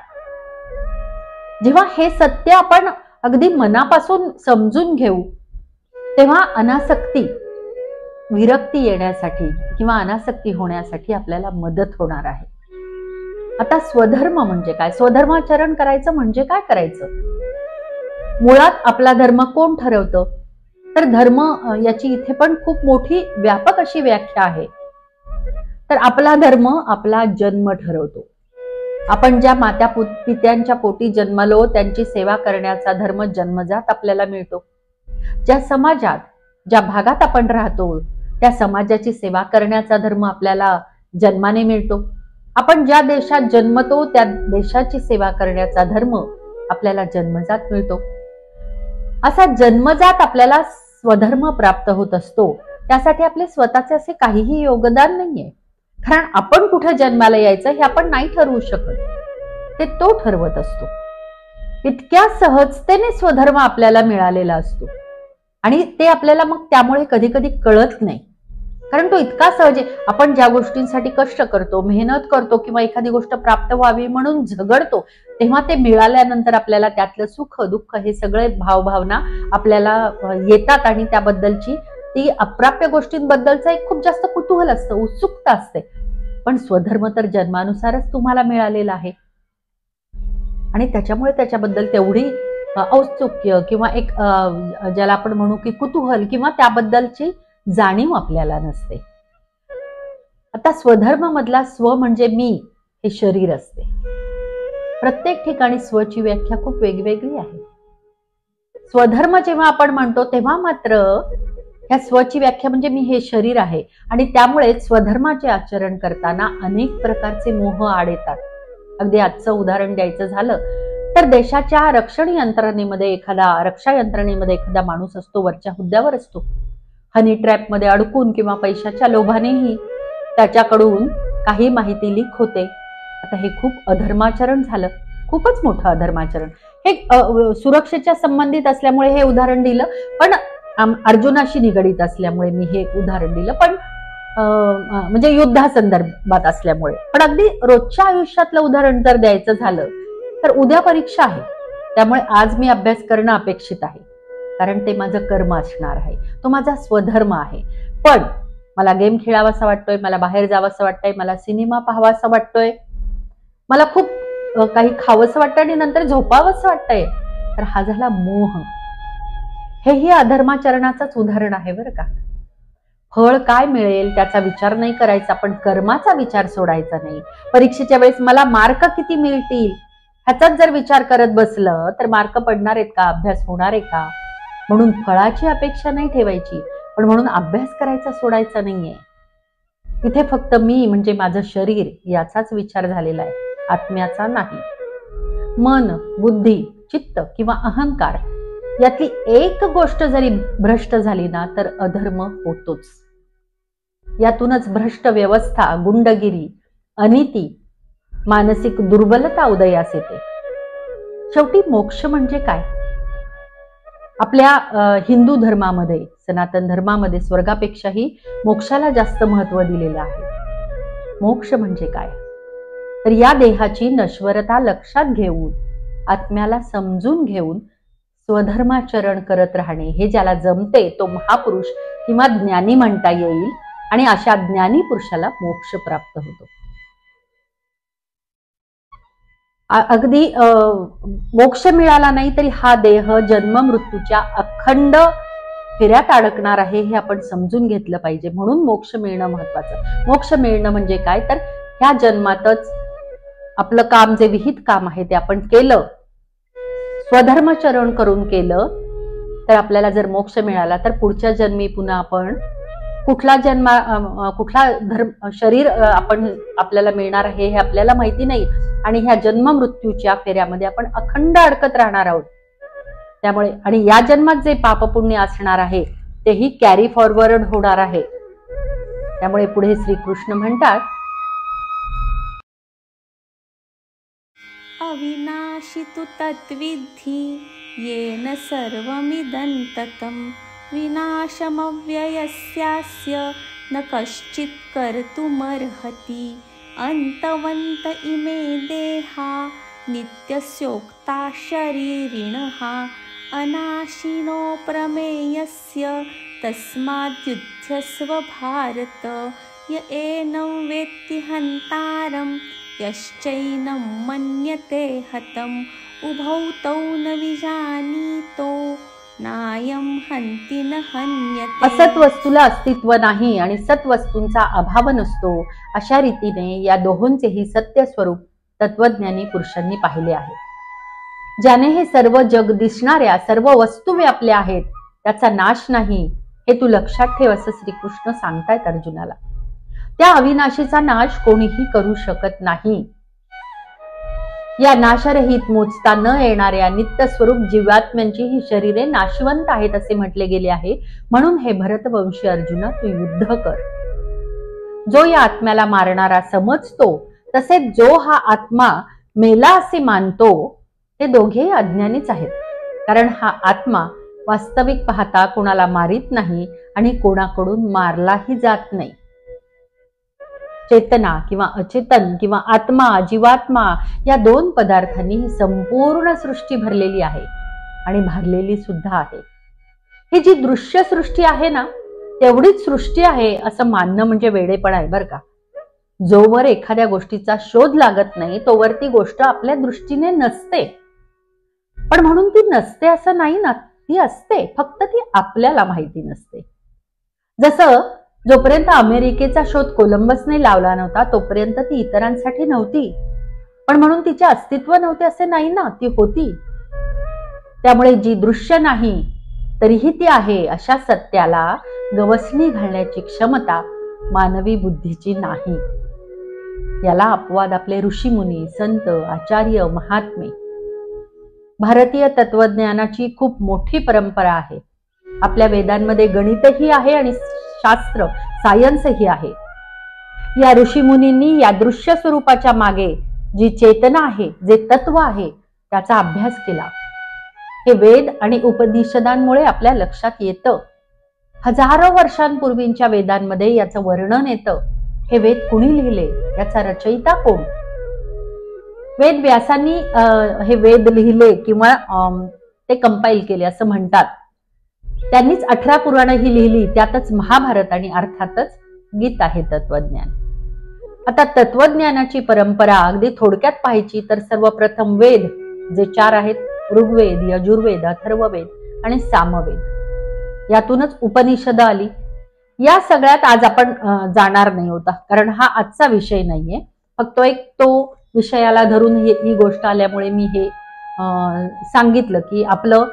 जेव्हा हे सत्य आपण अगदी मनापासून समजून घेऊ तेव्हा अनासक्ती, विरक्ती येण्यासाठी किंवा अनासक्ती होण्यासाठी आपल्याला मदत होणार आहे. आता स्वधर्म म्हणजे काय, स्वधर्माचरण करायचं म्हणजे काय करायचं. मुळात आपला धर्म कोण ठरवतं, तर धर्म याची इथे पण खूप मोठी व्यापक अशी व्याख्या आहे. तर आपला धर्म आपला जन्म ठरवतो. आपण ज्या माता पित्यांच्या पोटी जन्मलो त्यांची सेवा करण्याचा धर्म जन्मजात आपल्याला मिळतो. ज्या समाजात, ज्या भागात आपण राहतो त्या समाजाची सेवा करण्याचा धर्म आपल्याला जन्माने मिळतो. आपण ज्या देशात जन्मतो त्या देशाची सेवा करण्याचा धर्म आपल्याला जन्मजात मिळतो. असा जन्मजात आपल्याला स्वधर्म प्राप्त होत असतो. त्यासाठी आपले स्वतःचे असे काहीही योगदान नाहीये, कारण आपण कुठे जन्माला यायचं हे आपण नाही ठरवू शकत, ते तो ठरवत असतो. इतक्या सहजतेने स्वधर्म आपल्याला मिळालेला असतो आणि ते आपल्याला मग त्यामुळे कधी कधी कळत नाही, कारण तो इतका सहज आहे. आपण ज्या गोष्टींसाठी कष्ट करतो, मेहनत करतो किंवा एखादी गोष्ट प्राप्त व्हावी म्हणून झगडतो, तेव्हा ते मिळाल्यानंतर आपल्याला त्यातलं सुख दुःख हे सगळे भावभावना आपल्याला येतात आणि त्याबद्दलची ती अप्राप्य गोष्टींबद्दलचं एक खूप जास्त कुतूहल असतं, उत्सुकता असते. पण स्वधर्म तर जन्मानुसारच तुम्हाला मिळालेला आहे आणि त्याच्यामुळे त्याच्याबद्दल तेवढी औत्सुक्य किंवा एक ज्याला आपण म्हणू की कुतूहल किंवा त्याबद्दलची जाणीव आपल्याला नसते. आता स्वधर्म मधला स्व म्हणजे मी, हे शरीर असते. प्रत्येक ठिकाणी स्वची व्याख्या खूप वेगवेगळी आहे. स्वधर्म जेव्हा आपण म्हणतो तेव्हा मात्र ह्या स्वची व्याख्या म्हणजे मी हे शरीर आहे आणि त्यामुळे स्वधर्माचे आचरण करताना अनेक प्रकारचे मोह आड येतात. अगदी आजचं उदाहरण द्यायचं झालं तर देशाच्या रक्षण यंत्रणेमध्ये रक्षा यंत्रणेमध्ये एखादा माणूस असतो, वरच्या हुद्द्यावर असतो. हनी ट्रॅप मध्ये अडकून किंवा पैशाच्या लोभानेही त्याच्याकडून काही माहिती लीक होते. आता हे खूप अधर्माचरण झालं, खूपच मोठं अधर्माचरण. हे सुरक्षेच्या संबंधित असल्यामुळे हे उदाहरण दिलं, पण अर्जुनाशी निगडीत असल्यामुळे मी हे उदाहरण दिलं, पण म्हणजे युद्धासंदर्भात असल्यामुळे. पण अगदी रोजच्या आयुष्यातलं उदाहरण जर द्यायचं झालं तर उद्या परीक्षा आहे, त्यामुळे आज मी अभ्यास करणं अपेक्षित आहे, कारण ते माझं कर्म असणार आहे, तो माझा स्वधर्म आहे. पण मला गेम खेळावासा वाटतोय, मला बाहेर जावंसं वाटतंय, मला सिनेमा पाहावासा वाटतोय, मला खूप काही खावंसं वाटतं आणि नंतर झोपावंसं वाटतंय, तर हा झाला मोह. हेही अधर्माचरणाचंच उदाहरण आहे बरं का. फळ काय मिळेल त्याचा विचार नाही करायचा, पण कर्माचा विचार सोडायचा नाही. परीक्षेच्या वेळेस मला मार्क किती मिळतील ह्याचाच जर विचार करत बसलं तर मार्क पडणार आहेत का, अभ्यास होणार आहे का. म्हणून फळाची अपेक्षा नाही ठेवायची, पण म्हणून अभ्यास करायचा सोडायचा नाहीये. इथे फक्त मी म्हणजे माझं शरीर याचाच विचार झालेला आहे, आत्म्याचा नाही. मन, बुद्धी, चित्त किंवा अहंकार यातली एक गोष्ट जरी भ्रष्ट झाली ना तर अधर्म होतोच. यातूनच भ्रष्ट व्यवस्था, गुंडगिरी, अनिती, मानसिक दुर्बलता उदयास येते. शेवटी मोक्ष म्हणजे काय? आपल्या हिंदू धर्मामध्ये, सनातन धर्मामध्ये स्वर्गापेक्षाही मोक्षाला जास्त महत्व दिलेलं आहे. मोक्ष म्हणजे काय? तर या देहाची नश्वरता लक्षात घेऊन, आत्म्याला समजून घेऊन स्वधर्माचरण करत राहणे, हे ज्याला जमते तो महापुरुष किंवा ज्ञानी म्हणता येईल, आणि अशा ज्ञानी पुरुषाला मोक्ष प्राप्त होतो. अगदी मोक्ष मिळाला नाही तरी हा देह जन्म मृत्यूच्या अखंड फेऱ्यात अडकणार आहे, हे आपण समजून घेतलं पाहिजे. म्हणून मोक्ष मिळणं महत्वाचं. मोक्ष मिळणं म्हणजे काय? तर ह्या जन्मातच आपलं काम, जे विहित काम आहे ते आपण केलं, स्वधर्मचरण करून केलं, तर आपल्याला जर मोक्ष मिळाला तर पुढच्या जन्मी पुन्हा आपण कुठला धर्म शरीर आपल्याला मिळणार आहे हे आपल्याला माहिती नाही, आणि ह्या जन्म मृत्यूच्या फेऱ्यामध्ये आपण अखंड अडकत राहणार आहोत. त्यामुळे आणि या जन्मात जे पाप पुण्य असणार आहे तेही कॅरी फॉरवर्ड होणार आहे. त्यामुळे पुढे श्रीकृष्ण म्हणतात, अविनाशी तु तत्विद्धि येन सर्वमिदं ततं विनाशमव्ययस्यास्य न कश्चित् कर्तुमर्हति अन्तवन्त इमे देहा नित्यस्योक्ता शरीरिणः अनाशिनो प्रमेयस्य तस्माद्युध्यस्व भारत य एनं वेत्ति हन्तारं यश्चैनं मन्यते हतम् उभौ तौ न विजानीतो नायं हन्ति न हन्यते. असत वस्तूला अस्तित्व नाही आणि सत वस्तूंचा अभाव नसतो, अशा रीतीने या दोहोंचेही सत्य स्वरूप तत्वज्ञानी पुरुषांनी पाहिले आहे. ज्याने हे सर्व जग दिसणाऱ्या सर्व वस्तू व्यापल्या आहेत त्याचा नाश नाही, हे तू लक्षात ठेव, असं श्रीकृष्ण सांगतायत अर्जुनाला. त्या अविनाशीचा नाश कोणीही करू शकत नाही. या नाशरहित, मोजता न येणाऱ्या नित्य स्वरूप जीवात्म्यांची ही शरीरे नाशवंत आहेत असे म्हटले गेले आहे. म्हणून हे भरतवंशी अर्जुना, तू युद्ध कर. जो या आत्म्याला मारणारा समजतो, तसेच जो हा आत्मा मेला असे मानतो, ते दोघेही अज्ञानीच आहेत. कारण हा आत्मा वास्तविक पाहता कोणाला मारित नाही आणि कोणाकडून मारलाही जात नाही. चेतना किंवा अचेतन किंवा आत्मा, जीवात्मा या दोन पदार्थांनी ही संपूर्ण सृष्टी भरलेली आहे आणि भरलेली सुद्धा आहे. ही जी दृश्य सृष्टी आहे ना, तेवढीच सृष्टी आहे असं मानणं म्हणजे वेडेपणा आहे बरं का. जोवर एखाद्या गोष्टीचा शोध लागत नाही तोवर ती गोष्ट आपल्या दृष्टीने नसते. पण म्हणून ती नसते असं नाही ना, ती असते, फक्त ती आपल्याला माहिती नसते. जसं जोपर्यंत अमेरिकेचा शोध कोलंबसने लावला नव्हता तोपर्यंत ती इतरांसाठी नव्हती, पण म्हणून तिचे अस्तित्व नव्हते असे नाही ना, ती होती. त्यामुळे जी दृश्य नाही तरीही ती आहे, अशा सत्याला गवसणी घालण्याची क्षमता मानवी बुद्धीची नाही. याला अपवाद आपले ऋषीमुनी, संत, आचार्य, महात्मे. भारतीय तत्वज्ञानाची खूप मोठी परंपरा आहे. आपल्या वेदांमध्ये गणितही आहे आणि शास्त्र सायन्सही आहे. या ऋषीमुनींनी या दृश्य स्वरूपाच्या मागे जी चेतना आहे, जे तत्व आहे, त्याचा अभ्यास केला. हे वेद आणि उपनिषदांमुळे आपल्या लक्षात येतं. हजारो वर्षांपूर्वींच्या वेदांमध्ये याचं वर्णन येतं. हे वेद कुणी लिहिले, याचा रचयिता कोण? वेद व्यासांनी हे वेद लिहिले किंवा ते कंपाईल केले असं म्हणतात. त्यांनीच 18 पुराणं ही लिहिली, त्यातच महाभारत आणि अर्थातच गीता हे तत्वज्ञान. आता तत्वज्ञानाची परंपरा अगदी थोडक्यात पाहायची तर सर्वप्रथम वेद जे 4 आहेत, ऋग्वेद, यजुर्वेद, अथर्ववेद आणि सामवेद, यातूनच उपनिषद आली. या सगळ्यात आज आपण जाणार नाही होता, कारण हा आजचा विषय नाहीये. फक्त एक तो विषयाला धरून ही गोष्ट आल्यामुळे मी हे सांगितलं की आपलं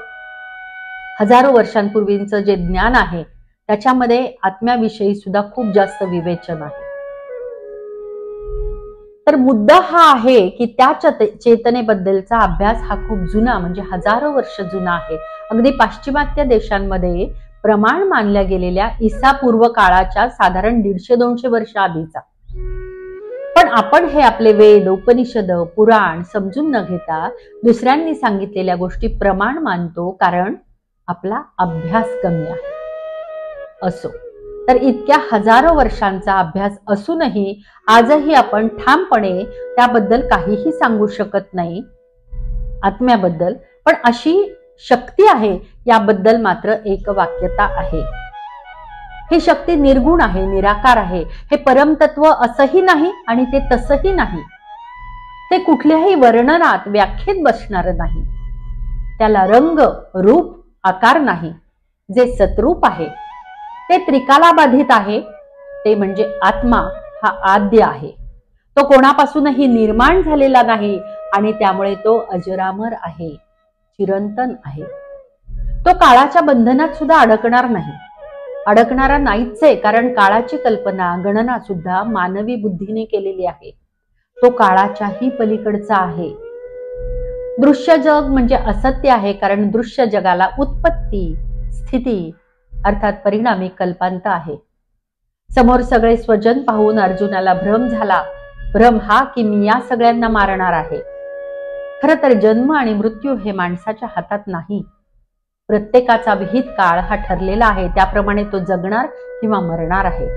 हजारो वर्षांपूर्वींचं जे ज्ञान आहे त्याच्यामध्ये आत्म्याविषयी सुद्धा खूप जास्त विवेचन आहे. तर मुद्दा हा आहे की त्या चेतनेबद्दलचा अभ्यास हा खूप जुना, म्हणजे हजारो वर्ष जुना आहे. अगदी पाश्चिमात्य देशांमध्ये प्रमाण मानल्या गेलेल्या ईसा पूर्व काळाच्या साधारण 150-200 वर्ष आधीचा. पण आपण हे आपले वेद, उपनिषद, पुराण समजून न घेता दुसऱ्यांनी सांगितलेल्या गोष्टी प्रमाण मानतो, कारण आपला अभ्यास कमी आहे. असो, तर इतक्या हजारो वर्षांचा अभ्यास असूनही आजही आपण ठामपणे त्याबद्दल काहीही सांगू शकत नाही आत्म्याबद्दल. पण अशी शक्ती आहे याबद्दल मात्र एक वाक्यता आहे. ही शक्ती निर्गुण आहे, निराकार आहे. हे परमतत्व असंही नाही आणि ते तसंही नाही. ते कुठल्याही वर्णनात, व्याख्येत बसणार नाही. त्याला रंग, रूप, आकार नाही. जे सतरूप आहे ते त्रिकालाबाधित आहे. ते म्हणजे आत्मा हा आद्य आहे. तो कोणापासूनही निर्माण झालेला नाही आणि त्यामुळे तो अजरामर आहे, चिरंतन आहे. तो काळाच्या बंधनात सुद्धा अडकणार नाही, अडकणारा नाहीच आहे, कारण काळाची कल्पना, गणना सुद्धा मानवी बुद्धीने केलेली आहे. तो काळाच्याही पलीकडचा आहे. दृश्य जग म्हणजे असत्य आहे, कारण दृश्य जगाला उत्पत्ती, स्थिती अर्थात परिणामी कल्पांत आहे. समोर सगळे स्वजन पाहून अर्जुनाला भ्रम झाला. भ्रम हा की मी या सगळ्यांना मारणार आहे. खरं तर जन्म आणि मृत्यू हे माणसाच्या हातात नाही. प्रत्येकाचा विहित काळ हा ठरलेला आहे, त्याप्रमाणे तो जगणार किंवा मरणार आहे.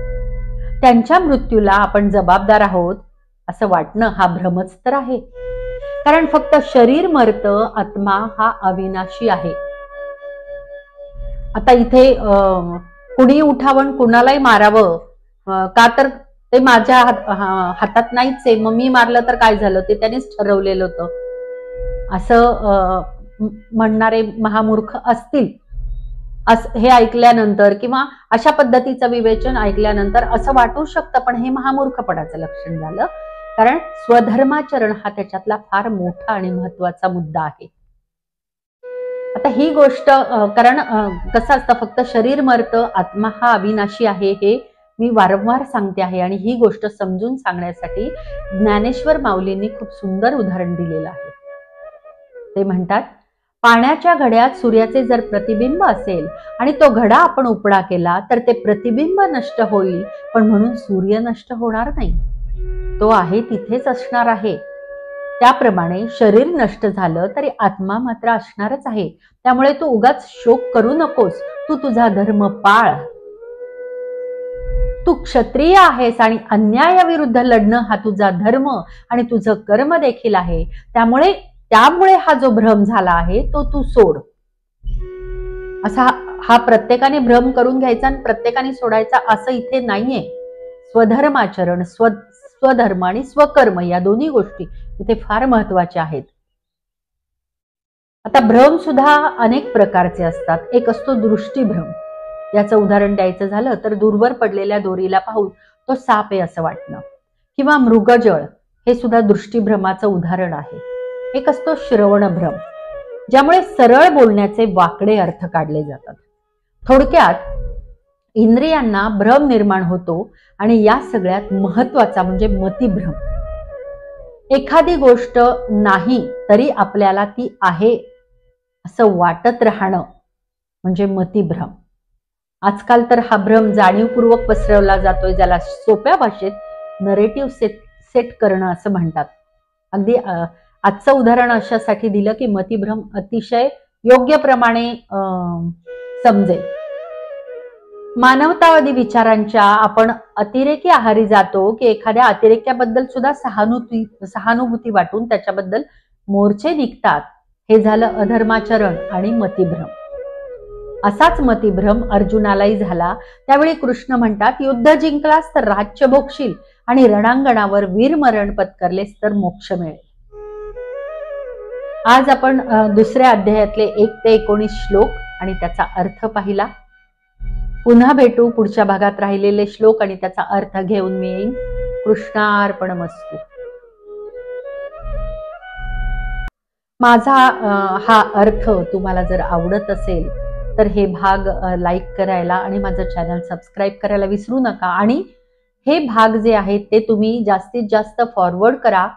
त्यांच्या मृत्यूला आपण जबाबदार आहोत असं वाटणं हा भ्रमच तर आहे. कारण फक्त शरीर मरतं, आत्मा हा अविनाशी आहे. आता इथे कुणी उठावं, कुणालाही मारावं का, तर ते माझ्या हातात नाहीच आहे, मग मी मारलं तर काय झालं, ते त्यांनीच ठरवलेलं होतं असं म्हणणारे महामूर्ख असतील. हे ऐकल्यानंतर किंवा अशा पद्धतीचं विवेचन ऐकल्यानंतर असं वाटू शकतं, पण हे महामूर्खपणाचं लक्षण झालं. कारण स्वधर्माचरण हा त्याच्यातला फार मोठा आणि महत्वाचा मुद्दा आहे. आता ही गोष्ट, कारण कसं असतं, फक्त शरीर मरतं, आत्मा हा अविनाशी आहे हे मी वारंवार सांगते आहे. आणि ही गोष्ट समजून सांगण्यासाठी ज्ञानेश्वर माऊलींनी खूप सुंदर उदाहरण दिलेलं आहे. ते म्हणतात, पाण्याच्या घड्यात सूर्याचे जर प्रतिबिंब असेल आणि तो घडा आपण उपडा केला तर ते प्रतिबिंब नष्ट होईल, पण म्हणून सूर्य नष्ट होणार नाही. तो आहे तिथेच असणार आहे. त्याप्रमाणे शरीर नष्ट झालं तरी आत्मा मात्र असणारच आहे. त्यामुळे तू उगाच शोक करू नकोस. तू तुझा धर्म पाळ. तू क्षत्रिय आहेस आणि अन्यायाविरुद्ध लढणं हा तुझा धर्म आणि तुझं कर्म देखील आहे. त्यामुळे हा जो भ्रम झाला आहे तो तू सोड. असा हा प्रत्येकाने भ्रम करून घ्यायचा आणि प्रत्येकाने सोडायचा असं इथे नाहीये. स्वधर्माचरण, स्वधर्म आणि स्वकर्म या दोन्ही गोष्टी इथे फार महत्वाच्या आहेत. आता भ्रम सुद्धा अनेक प्रकारचे असतात. एक असतो दृष्टीभ्रम. याचं उदाहरण द्यायचं झालं तर दूरवर पडलेल्या दोरीला पाहून तो साप आहे असं वाटणं, किंवा मृगजळ हे सुद्धा दृष्टीभ्रमाचं उदाहरण आहे. एक असतो श्रवणभ्रम, ज्यामुळे सरळ बोलण्याचे वाकडे अर्थ काढले जातात. थोडक्यात इंद्रियांना भ्रम निर्माण होतो आणि या सगळ्यात महत्वाचा म्हणजे मतिभ्रम. एखादी गोष्ट नाही तरी आपल्याला ती आहे असं वाटत राहणं म्हणजे मतिभ्रम. आजकाल तर हा भ्रम जाणीवपूर्वक पसरवला जातोय, ज्याला सोप्या भाषेत नरेटिव्ह सेट करणं असं म्हणतात. अगदी आजचं उदाहरण अशासाठी दिलं की मतिभ्रम अतिशय योग्य प्रमाणे समजेल. मानवतावादी विचारांच्या आपण अतिरेकी आहारी जातो की एखाद्या अतिरेक्याबद्दल सुद्धा सहानुभूती वाटून त्याच्याबद्दल मोर्चे निघतात. हे झालं अधर्माचरण आणि मतिभ्रम. असाच मतिभ्रम अर्जुनालाही झाला. त्यावेळी कृष्ण म्हणतात, युद्ध जिंकलास तर राज्य भोगशील आणि रणांगणावर वीरमरण पत्करलेस तर मोक्ष मिळेल. आज आपण दुसऱ्या अध्यायातले 1 ते 19 श्लोक आणि त्याचा अर्थ पाहिला. पुन्हा भेटू पुढच्या भागात राहिलेले श्लोक आणि त्याचा अर्थ घेऊन मी येईन. कृष्णार्पणमस्तु. माझा हा अर्थ तुम्हाला जर आवडत असेल तर हे भाग लाईक करायला आणि माझं चॅनल सबस्क्राईब करायला विसरू नका. आणि हे भाग जे आहेत ते तुम्ही जास्तीत जास्त फॉरवर्ड करा,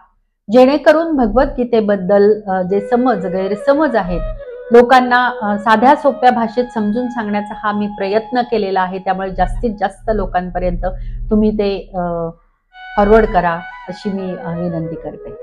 जेणेकरून भगवद्गीतेबद्दल जे गैरसमज आहेत लोकांना साध्या सोप्या भाषेत समजून सांगण्याचा हा मी प्रयत्न केलेला आहे. त्यामुळे जास्तीत जास्त लोकांपर्यंत तुम्ही ते फॉरवर्ड करा अशी मी विनंती करते.